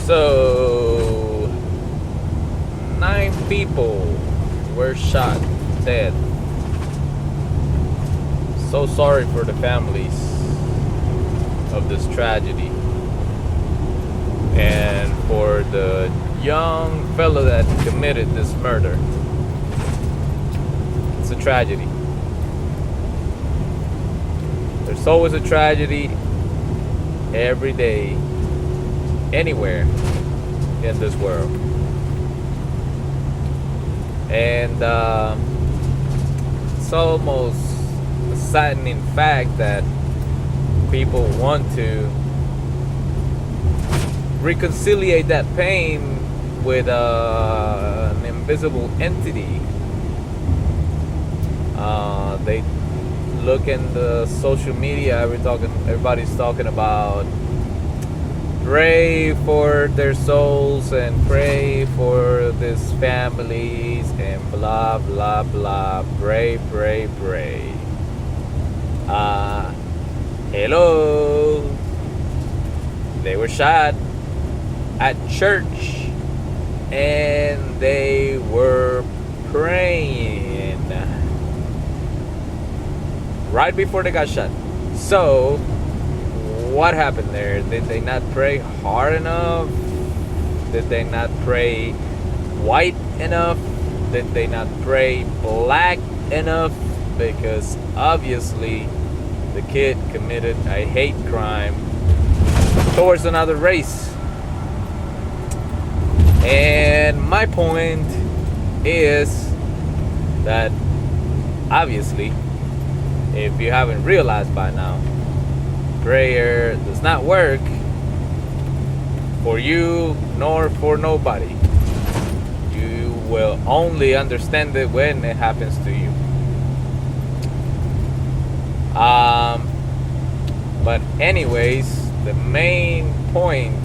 So, 9 people were shot dead. So sorry for the families of this tragedy. And for the young fellow that committed this murder. It's a tragedy. There's always a tragedy every day, anywhere in this world. And it's almost a saddening fact that people want to reconciliate that pain with an invisible entity. They look in the social media, everybody's talking about pray for their souls and pray for these families and blah blah blah. Pray. Hello. They were shot at church and they were praying right before they got shot. So what happened there? Did they not pray hard enough? Did they not pray white enough? Did they not pray black enough? Because obviously the kid committed a hate crime towards another race. And my point is that obviously, if you haven't realized by now, prayer does not work for you nor for nobody. You will only understand it when it happens to you. But anyways, the main point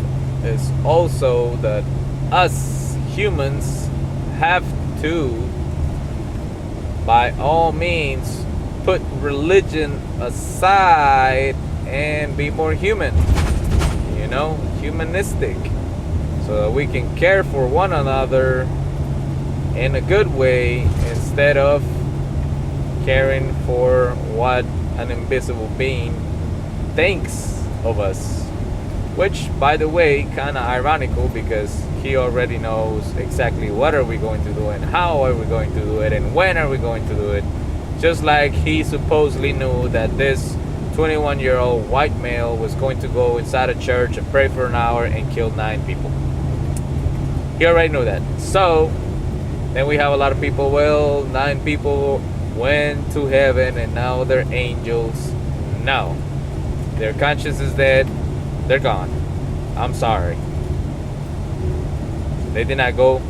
is also that us humans have to, by all means, put religion aside and be more human, humanistic, so that we can care for one another in a good way instead of caring for what an invisible being thinks of us, which, by the way, kind of ironical because he already knows exactly what are we going to do and how are we going to do it and when are we going to do it. Just like he supposedly knew that this 21-year-old white male was going to go inside a church and pray for an hour and kill 9 people. He already knew that. So then we have a lot of people, 9 people went to heaven and now they're angels. No. Their conscience is dead. They're gone. I'm sorry. They did not go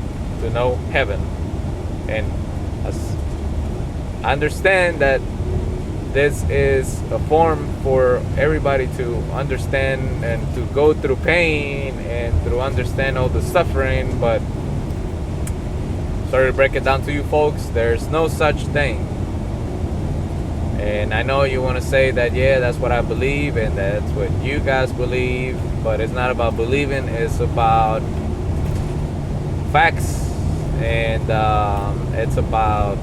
to no heaven. And I understand that this is a form for everybody to understand and to go through pain and to understand all the suffering, but sorry to break it down to you folks, there's no such thing. And I know you want to say that, yeah, that's what I believe and that's what you guys believe, but it's not about believing, it's about facts, and it's about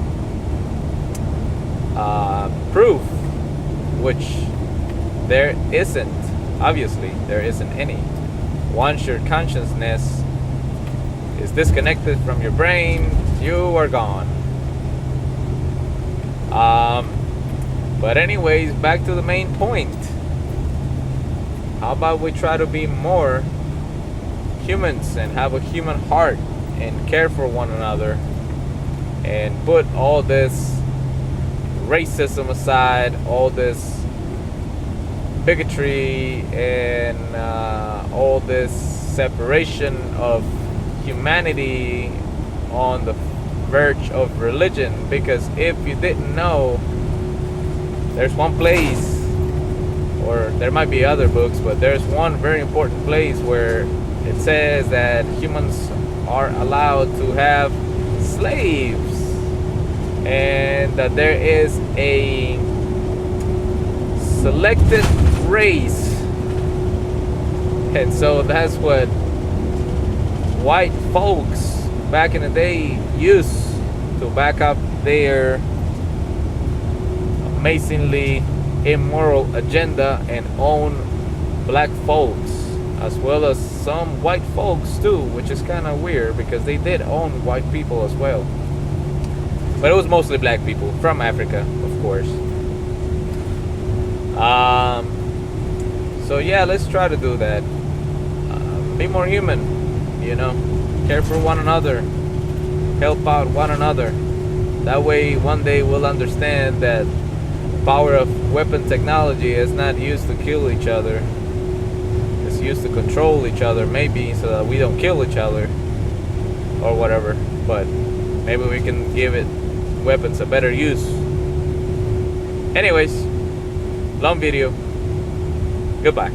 proof, which there isn't. Obviously, there isn't any. Once your consciousness is disconnected from your brain, you are gone. But anyways, back to the main point. How about we try to be more humans and have a human heart and care for one another and put all this racism aside, all this bigotry and all this separation of humanity on the verge of religion. Because if you didn't know, there's one place, or there might be other books, but there's one very important place where it says that humans are allowed to have slaves, and that there is a selected race. And so that's what white folks back in the day used to back up their amazingly immoral agenda and own black folks, as well as some white folks too, which is kind of weird because they did own white people as well. But it was mostly black people from Africa, of course. So yeah, let's try to do that. Be more human, you know. Care for one another. Help out one another. That way, one day we'll understand that power of weapon technology is not used to kill each other. It's used to control each other, maybe, so that we don't kill each other or whatever. But maybe we can give it weapons a better use. Anyways, long video. Goodbye.